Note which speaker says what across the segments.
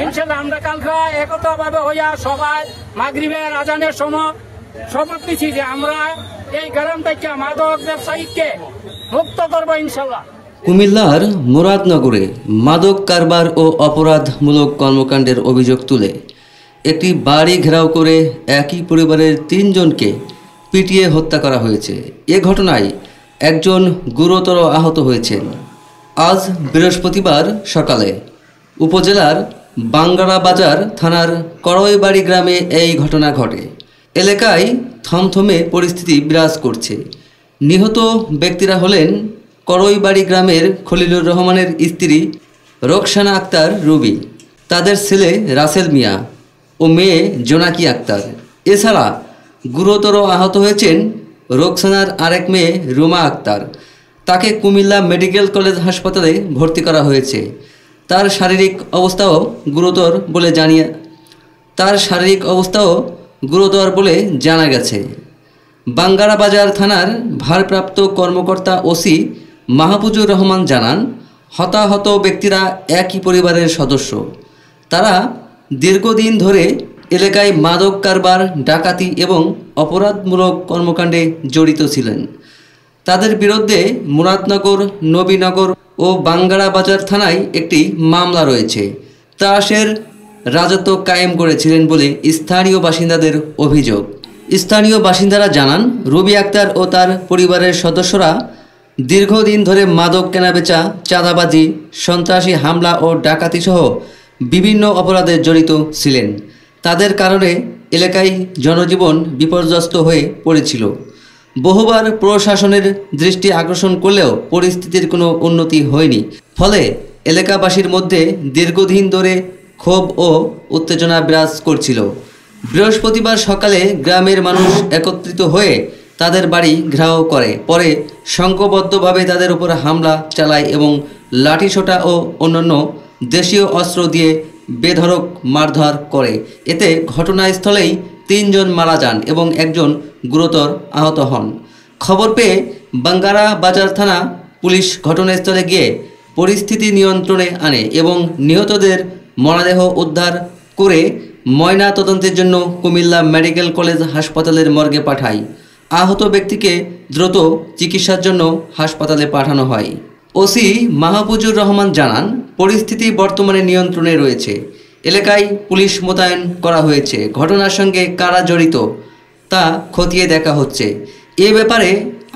Speaker 1: ইনশাআল্লাহ আমরা কালকে একতাভাবে হইয়া সবাই মাগরিবের আজানের সময় শপথ নিচ্ছি যে আমরা এই গ্রাম থেকে মাদক ব্যবসায়ীকে মুক্ত করবো ইনশাআল্লাহ।
Speaker 2: কুমিল্লার মুরাদনগরে মাদক কারবার ও অপরাধমূলক কর্মকাণ্ডের অভিযোগ তুলে একটি বাড়ি ঘেরাও করে একই পরিবারের 3 জনকে পিটিয়ে হত্যা করা হয়েছে। এ ঘটনায় একজন গুরুতর আহত হয়েছেন। আজ বৃহস্পতিবার সকালে উপজেলার বাঙ্গারা বাজার থানার করইবাড়ি গ্রামে এই ঘটনা ঘটে। এলাকায় থমথমে পরিস্থিতি বিরাজ করছে। নিহত ব্যক্তিরা হলেন করইবাড়ি গ্রামের খলিলুর রহমানের স্ত্রী রোকসানা আক্তার রুবি, তাদের ছেলে রাসেল মিয়া ও মেয়ে জোনাকি আক্তার। এছাড়া গুরুতর আহত হয়েছেন রোকসানার আরেক মেয়ে রুমা আক্তার। তাকে কুমিল্লা মেডিকেল কলেজ হাসপাতালে ভর্তি করা হয়েছে। তার শারীরিক অবস্থাও গুরুতর বলে জানা গেছে। বাঙ্গারা বাজার থানার ভারপ্রাপ্ত কর্মকর্তা ওসি মাহফুজুর রহমান জানান, হতাহত ব্যক্তিরা একই পরিবারের সদস্য। তারা দীর্ঘদিন ধরে এলাকায় মাদক কারবার, ডাকাতি এবং অপরাধমূলক কর্মকাণ্ডে জড়িত ছিলেন। তাদের বিরুদ্ধে মুরাদনগর, নবীনগর ও বাঙ্গারা বাজার থানায় একটি মামলা রয়েছে। ত্রাসের রাজত্ব কায়েম করেছিলেন বলে স্থানীয় বাসিন্দাদের অভিযোগ। স্থানীয় বাসিন্দারা জানান, রুবি আক্তার ও তার পরিবারের সদস্যরা দীর্ঘদিন ধরে মাদক কেনাবেচা, চাঁদাবাজি, সন্ত্রাসী হামলা ও ডাকাতি সহ বিভিন্ন অপরাধে জড়িত ছিলেন। তাদের কারণে এলাকায় জনজীবন বিপর্যস্ত হয়ে পড়েছিল। বহুবার প্রশাসনের দৃষ্টি আকর্ষণ করলেও পরিস্থিতির কোনো উন্নতি হয়নি। ফলে এলাকাবাসীর মধ্যে দীর্ঘদিন ধরে ক্ষোভ ও উত্তেজনা বিরাজ করছিল। বৃহস্পতিবার সকালে গ্রামের মানুষ একত্রিত হয়ে তাদের বাড়ি ঘেরাও করে। পরে সংঘবদ্ধভাবে তাদের উপর হামলা চালায় এবং লাঠিসোঁটা ও অন্যান্য দেশীয় অস্ত্র দিয়ে বেধড়ক মারধর করে। এতে ঘটনাস্থলেই 3 জন মারা যান এবং একজন গুরুতর আহত হন। খবর পেয়ে বাঙ্গারা বাজার থানা পুলিশ ঘটনাস্থলে গিয়ে পরিস্থিতি নিয়ন্ত্রণে আনে এবং নিহতদের মরদেহ উদ্ধার করে ময়না তদন্তের জন্য কুমিল্লা মেডিকেল কলেজ হাসপাতালের মর্গে পাঠায়। আহত ব্যক্তিকে দ্রুত চিকিৎসার জন্য হাসপাতালে পাঠানো হয়। ওসি মাহফুজুর রহমান জানান, পরিস্থিতি বর্তমানে নিয়ন্ত্রণে রয়েছে। এলাকায় পুলিশ মোতায়েন করা হয়েছে। ঘটনার সঙ্গে কারা জড়িত তা খতিয়ে দেখা হচ্ছে। এ ব্যাপারে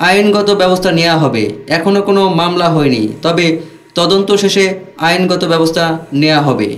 Speaker 2: আইনগত ব্যবস্থা নেওয়া হবে। এখনও কোনো মামলা হয়নি, তবে তদন্ত শেষে আইনগত ব্যবস্থা নেওয়া হবে।